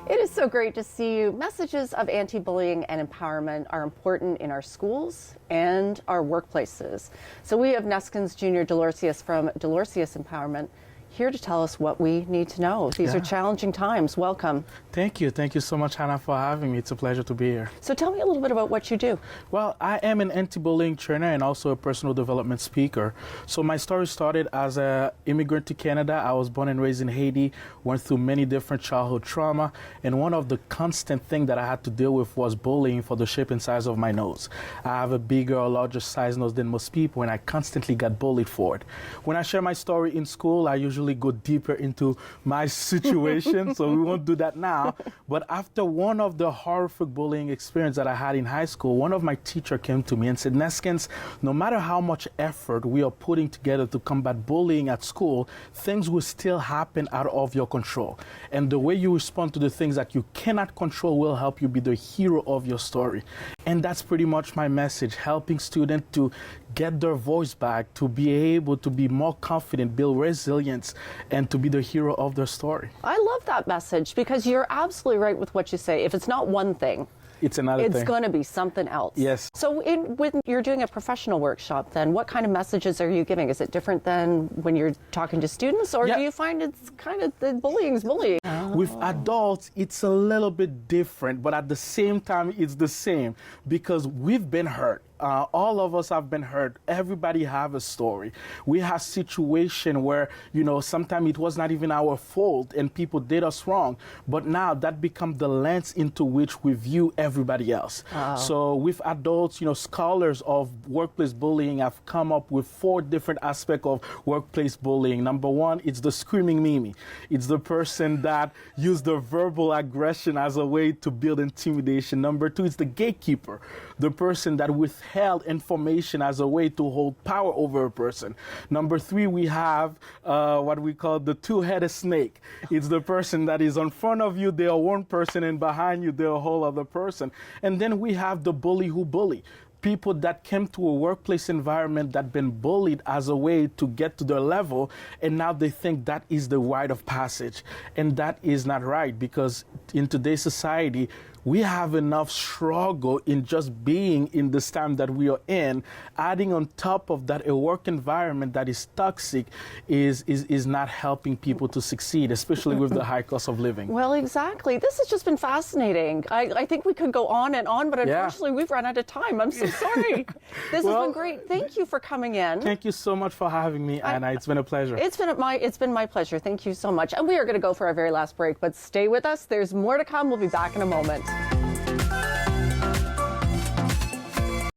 It is so great to see you. Messages of anti-bullying and empowerment are important in our schools and our workplaces. So we have Neskens Jr. Dorcelus from Dorcelus Empowerment here to tell us what we need to know. These are challenging times. Welcome. Thank you. Thank you so much, Hannah, for having me. It's a pleasure to be here. So tell me a little bit about what you do. Well, I am an anti-bullying trainer and also a personal development speaker. So my story started as an immigrant to Canada. I was born and raised in Haiti, went through many different childhood trauma, and one of the constant things that I had to deal with was bullying for the shape and size of my nose. I have a bigger or larger size nose than most people, and I constantly got bullied for it. When I share my story in school, I usually go deeper into my situation, so we won't do that now. But after one of the horrific bullying experience that I had in high school, one of my teacher came to me and said, Neskens, no matter how much effort we are putting together to combat bullying at school, things will still happen out of your control. And the way you respond to the things that you cannot control will help you be the hero of your story. And that's pretty much my message, helping students to get their voice back, to be able to be more confident, build resilience, and to be the hero of their story. I love that message because you're absolutely right with what you say. If it's not one thing, it's another thing. It's going to be something else. Yes. So when you're doing a professional workshop, then what kind of messages are you giving? Is it different than when you're talking to students, or do you find it's kind of the bullying's bullying? With adults, it's a little bit different, but at the same time, it's the same because we've been hurt. All of us have been hurt. Everybody have a story. We have situation where, sometimes it was not even our fault and people did us wrong. But now that becomes the lens into which we view everybody else. So with adults, scholars of workplace bullying have come up with 4 different aspects of workplace bullying. Number 1, it's the screaming Mimi. It's the person that used the verbal aggression as a way to build intimidation. Number 2, it's the gatekeeper, the person that withheld information as a way to hold power over a person. Number 3, we have what we call the two-headed snake. It's the person that is in front of you, they are one person, and behind you, they're a whole other person. And then we have the bully who bully. People that came to a workplace environment that been bullied as a way to get to their level, and now they think that is the rite of passage. And that is not right, because in today's society, we have enough struggle in just being in this time that we are in. Adding on top of that a work environment that is toxic is not helping people to succeed, especially with the high cost of living. Well, exactly. This has just been fascinating. I think we could go on and on, but unfortunately we've run out of time. I'm so sorry. This has been great. Thank you for coming in. Thank you so much for having me, Anna. It's been a pleasure. It's been my pleasure. Thank you so much. And we are going to go for our very last break, but stay with us. There's more to come. We'll be back in a moment.